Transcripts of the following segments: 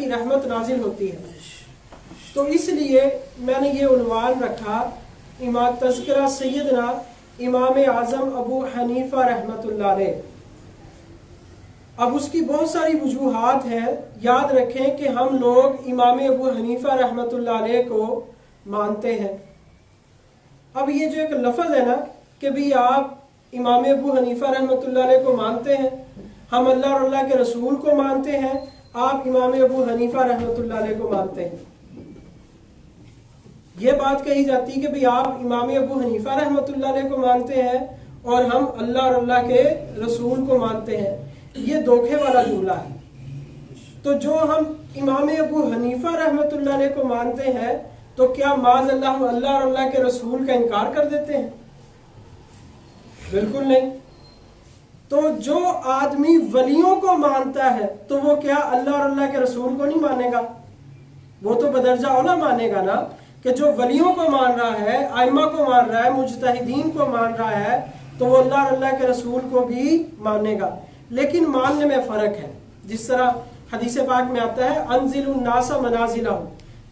کی رحمت نازل ہوتی ہے۔ تو اس لیے میں نے یہ عنوان رکھا امام تذکرہ سیدنا امام اعظم ابو حنیفہ رحمۃ اللہ علیہ۔ اب اس کی بہت ساری وجوہات ہیں۔ یاد رکھیں کہ ہم لوگ امام ابو حنیفہ رحمۃ اللہ علیہ کو مانتے ہیں۔ اب یہ جو ایک لفظ ہے نا کہ بھی آپ امام ابو حنیفہ رحمۃ اللہ علیہ کو مانتے ہیں، ہم اللہ اور اللہ کے رسول کو مانتے ہیں، آپ امام ابو حنیفہ رحمۃ اللہ علیہ کو مانتے ہیں۔ یہ بات کہی جاتی کہ بھی آپ امام ابو حنیفہ رحمۃ اللہ علیہ کو مانتے ہیں اور ہم اللہ اور اللہ کے رسول کو مانتے ہیں، یہ دھوکے والا جملہ ہے۔ تو جو ہم امام ابو حنیفہ رحمۃ اللہ علیہ کو مانتے ہیں تو کیا معاذ اللہ ہم اللہ اور اللہ کے رسول کا انکار کر دیتے ہیں؟ بالکل نہیں۔ تو جو آدمی ولیوں کو مانتا ہے تو وہ کیا اللہ اور اللہ کے رسول کو نہیں مانے گا؟ وہ تو بدرجہ اولا مانے گا نا، کہ جو ولیوں کو مان رہا ہے، ائمہ کو مان رہا ہے، مجتہدین کو مان رہا ہے، تو وہ اللہ اور اللہ کے رسول کو بھی مانے گا۔ لیکن ماننے میں فرق ہے۔ جس طرح حدیث پاک میں آتا ہے انزل الناس منازلہم،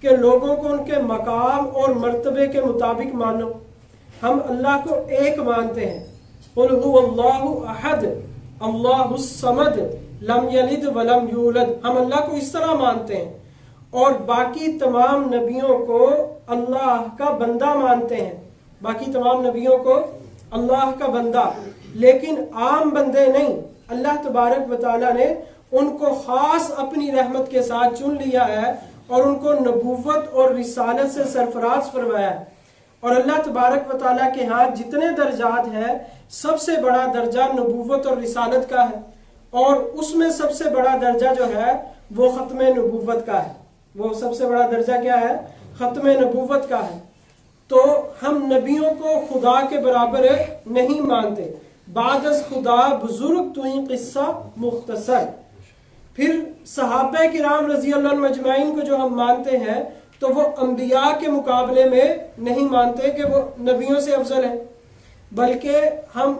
کہ لوگوں کو ان کے مقام اور مرتبے کے مطابق مانو۔ ہم اللہ کو ایک مانتے ہیں، قل هو اللہ احد اللہ الصمد لم یلد ولم یولد، ہم اللہ کو اس طرح مانتے ہیں، اور باقی تمام نبیوں کو اللہ کا بندہ مانتے ہیں، باقی تمام نبیوں کو اللہ کا بندہ، لیکن عام بندے نہیں۔ اللہ تبارک و تعالیٰ نے ان کو خاص اپنی رحمت کے ساتھ چن لیا ہے اور ان کو نبوت اور رسالت سے سرفراز فرمایا ہے۔ اور اللہ تبارک و تعالیٰ کے ہاں جتنے درجات ہیں، سب سے بڑا درجہ نبوت اور رسالت کا ہے، اور اس میں سب سے بڑا درجہ جو ہے وہ ختم نبوت کا ہے۔ وہ سب سے بڑا درجہ کیا ہے؟ ختم نبوت کا ہے۔ تو ہم نبیوں کو خدا کے برابر نہیں مانتے۔ بعد از خدا بزرگ تو این قصہ مختصر۔ پھر صحابہ کرام رضی اللہ عنہم اجمعین کو جو ہم مانتے ہیں تو وہ انبیاء کے مقابلے میں نہیں مانتے کہ وہ نبیوں سے افضل ہیں، بلکہ ہم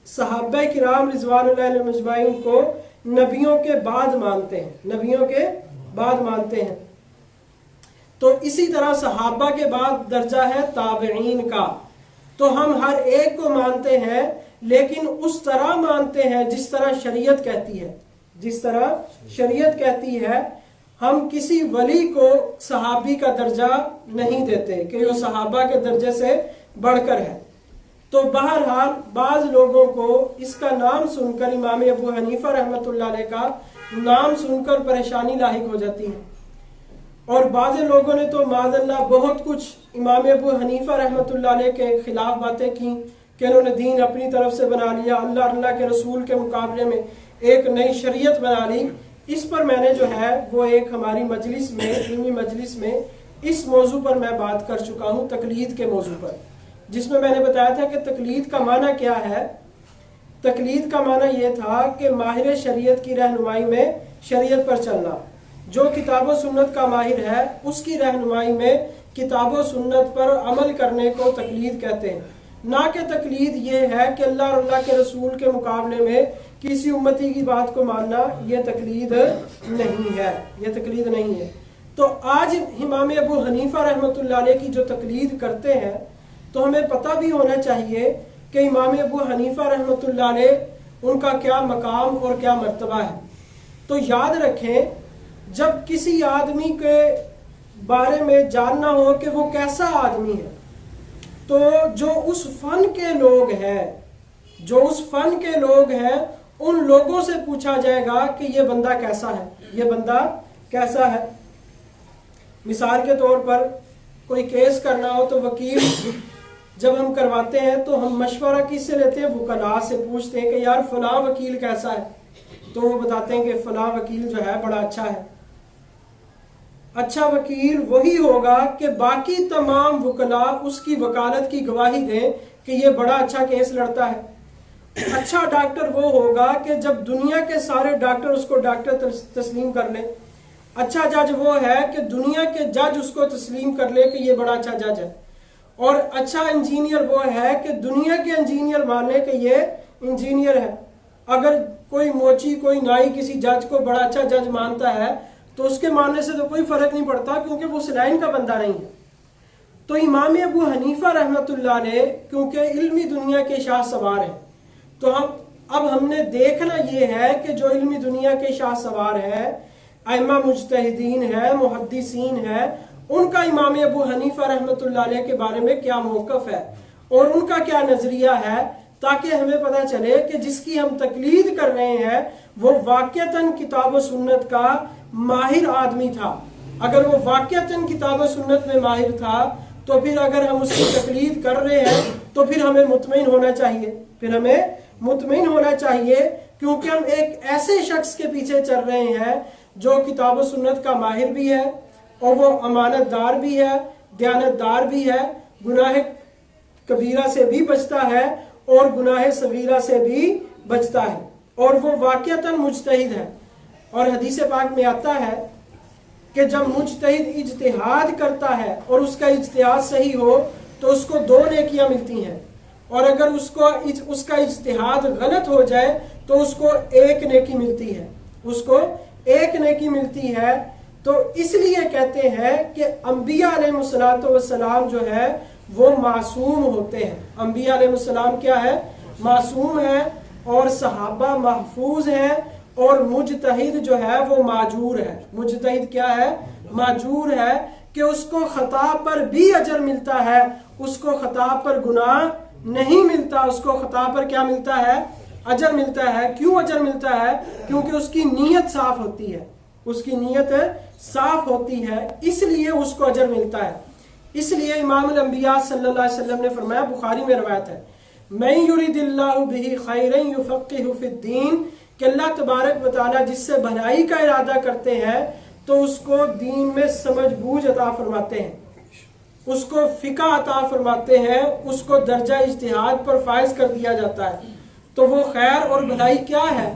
صحابہ کرام رضوان اللہ علیہم اجمعین کو نبیوں کے بعد مانتے ہیں، نبیوں کے بعد مانتے ہیں۔ تو اسی طرح صحابہ کے بعد درجہ ہے تابعین کا۔ تو ہم ہر ایک کو مانتے ہیں، لیکن اس طرح مانتے ہیں جس طرح شریعت کہتی ہے، جس طرح شریعت کہتی ہے۔ ہم کسی ولی کو صحابی کا درجہ نہیں دیتے کہ وہ صحابہ کے درجے سے بڑھ کر ہے۔ تو بہرحال بعض لوگوں کو اس کا نام سن کر، امام ابو حنیفہ رحمۃ اللہ علیہ کا نام سن کر پریشانی لاحق ہو جاتی ہے، اور بعض لوگوں نے تو معاذ اللہ بہت کچھ امام ابو حنیفہ رحمۃ اللہ علیہ کے خلاف باتیں کی کہ انہوں نے دین اپنی طرف سے بنا لیا، اللہ اور اللہ کے رسول کے مقابلے میں ایک نئی شریعت بنا لی۔ اس پر میں نے جو ہے وہ ایک ہماری مجلس میں، علمی مجلس میں اس موضوع پر میں بات کر چکا ہوں، تقلید کے موضوع پر، جس میں میں نے بتایا تھا کہ تقلید کا معنی کیا ہے۔ تقلید کا معنی یہ تھا کہ ماہر شریعت کی رہنمائی میں شریعت پر چلنا، جو کتاب و سنت کا ماہر ہے اس کی رہنمائی میں کتاب و سنت پر عمل کرنے کو تقلید کہتے ہیں۔ نہ کہ تقلید یہ ہے کہ اللہ اور اللہ کے رسول کے مقابلے میں کسی امتی کی بات کو ماننا، یہ تقلید نہیں ہے، یہ تقلید نہیں ہے۔ تو آج امام ابو حنیفہ رحمۃ اللہ علیہ کی جو تقلید کرتے ہیں تو ہمیں پتہ بھی ہونا چاہیے کہ امام ابو حنیفہ رحمۃ اللہ علیہ ان کا کیا مقام اور کیا مرتبہ ہے۔ تو یاد رکھیں، جب کسی آدمی کے بارے میں جاننا ہو کہ وہ کیسا آدمی ہے، تو جو اس فن کے لوگ ہیں، جو اس فن کے لوگ ہیں، ان لوگوں سے پوچھا جائے گا کہ یہ بندہ کیسا ہے، یہ بندہ کیسا ہے۔ مثال کے طور پر کوئی کیس کرنا ہو تو وکیل جب ہم کرواتے ہیں تو ہم مشورہ کس سے لیتے ہیں؟ وکلاء سے پوچھتے ہیں کہ یار فلاں وکیل کیسا ہے، تو وہ بتاتے ہیں کہ فلاں وکیل جو ہے بڑا اچھا ہے۔ اچھا وکیل وہی ہوگا کہ باقی تمام وکلاء اس کی وکالت کی گواہی دیں کہ یہ بڑا اچھا کیس لڑتا ہے۔ اچھا ڈاکٹر وہ ہوگا کہ جب دنیا کے سارے ڈاکٹر اس کو ڈاکٹر تسلیم کر لیں۔ اچھا جج وہ ہے کہ دنیا کے جج اس کو تسلیم کر لے کہ یہ بڑا اچھا جج ہے۔ اور اچھا انجینئر وہ ہے کہ دنیا کے انجینئر مان لے کہ یہ انجینئر ہے۔ اگر کوئی موچی، کوئی نائی کسی جج کو بڑا اچھا جج مانتا ہے تو اس کے ماننے سے تو کوئی فرق نہیں پڑتا کیونکہ وہ اس لائن کا بندہ نہیں ہے۔ تو امام ابو حنیفہ رحمۃ اللہ علیہ کیونکہ علمی دنیا کے شاہ سوار ہیں، تو اب ہم نے دیکھنا یہ ہے کہ جو علمی دنیا کے شاہ سوار ہے، ائمہ مجتہدین ہے، محدثین ہے، ان کا امام ابو حنیفہ رحمۃ اللہ علیہ کے بارے میں کیا موقف ہے اور ان کا کیا نظریہ ہے، تاکہ ہمیں پتہ چلے کہ جس کی ہم تقلید کر رہے ہیں وہ واقعتاً کتاب و سنت کا ماہر آدمی تھا۔ اگر وہ واقعتاً کتاب و سنت میں ماہر تھا تو پھر اگر ہم اس کی تقلید کر رہے ہیں تو پھر ہمیں مطمئن ہونا چاہیے، کیونکہ ہم ایک ایسے شخص کے پیچھے چل رہے ہیں جو کتاب و سنت کا ماہر بھی ہے اور وہ امانت دار بھی ہے، دیانت دار بھی ہے، گناہ کبیرہ سے بھی بچتا ہے اور گناہ صغیرہ سے بھی بچتا ہے، اور وہ واقعتاً مجتہد ہے۔ اور حدیث پاک میں آتا ہے کہ جب مجتہد اجتہاد کرتا ہے اور اس کا اجتہاد صحیح ہو تو اس کو 2 نیکیاں ملتی ہیں، اور اگر اس کا اجتہاد غلط ہو جائے تو اس کو 1 نیکی ملتی ہے۔ تو اس لیے کہتے ہیں کہ انبیاء علیہ السلام جو ہے وہ معصوم ہوتے ہیں۔ انبیاء علیہ السلام کیا ہے؟ معصوم ہے، اور صحابہ محفوظ ہیں، اور مجتہد جو ہے وہ معجور ہے۔ مجتہد کیا ہے؟ معجور ہے، کہ اس کو خطا پر بھی اجر ملتا ہے، اس کو خطا پر گناہ نہیں ملتا، اس کو خطا پر کیا ملتا ہے؟ اجر ملتا ہے۔ کیوں اجر ملتا ہے؟ کیونکہ اس کی نیت صاف ہوتی ہے، اس لیے اس کو اجر ملتا ہے۔ اس لیے امام الانبیاء صلی اللہ علیہ وسلم نے فرمایا، بخاری میں روایت ہے، من یرید اللہ بہ خیرا یفقہہ فی الدین، کہ اللہ تبارک و تعالی جس سے بھلائی کا ارادہ کرتے ہیں تو اس کو دین میں سمجھ بوجھ عطا فرماتے ہیں، اس کو فقہ عطا فرماتے ہیں، اس کو درجہ اجتہاد پر فائز کر دیا جاتا ہے۔ تو وہ خیر اور بھلائی کیا ہے؟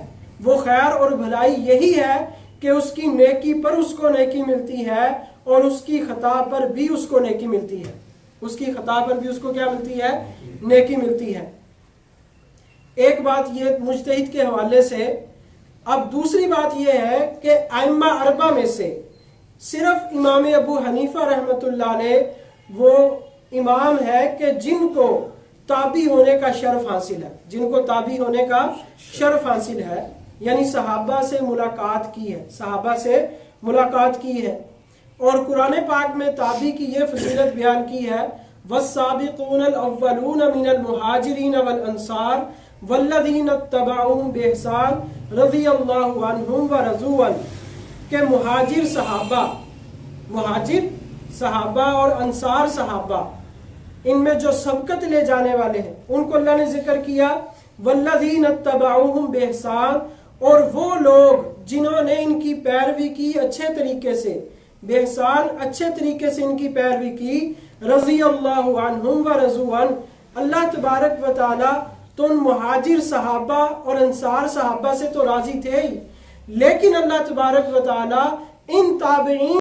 وہ خیر اور بھلائی یہی ہے کہ اس کی نیکی پر اس کو نیکی ملتی ہے، اور اس کی خطا پر بھی اس کو نیکی ملتی ہے۔ اس کی خطا پر بھی اس کو کیا ملتی ہے؟ نیکی ملتی ہے۔ ایک بات یہ مجتہد کے حوالے سے۔ اب دوسری بات یہ ہے کہ ائمہ اربعہ میں سے صرف امام ابو حنیفہ رحمۃ اللہ علیہ وہ امام ہے کہ جن کو تابعی ہونے کا شرف حاصل ہے، یعنی صحابہ سے ملاقات کی ہے، اور قرآن پاک میں تابعی کی یہ فضیلت بیان کی ہے، والسابقون الاولون من المہاجرین والانصار والذین اتبعوہم بإحسان رضی اللہ عنہم ورضوا عنہ، کہ مہاجر صحابہ اور انصار صحابہ، ان میں جو سبقت لے جانے والے ہیں ان کو اللہ نے ذکر کیا، والذین اتبعوہم بإحسان، اور وہ لوگ جنہوں نے ان کی پیروی کی اچھے طریقے سے، بإحسان اچھے طریقے سے ان کی پیروی کی، رضی اللہ عنہم ورضوا عنہ، اللہ تبارک و تعالی تو ان مہاجر صحابہ اور انصار صحابہ سے تو راضی تھے ہی، لیکن اللہ تبارک و تعالی ان تابعین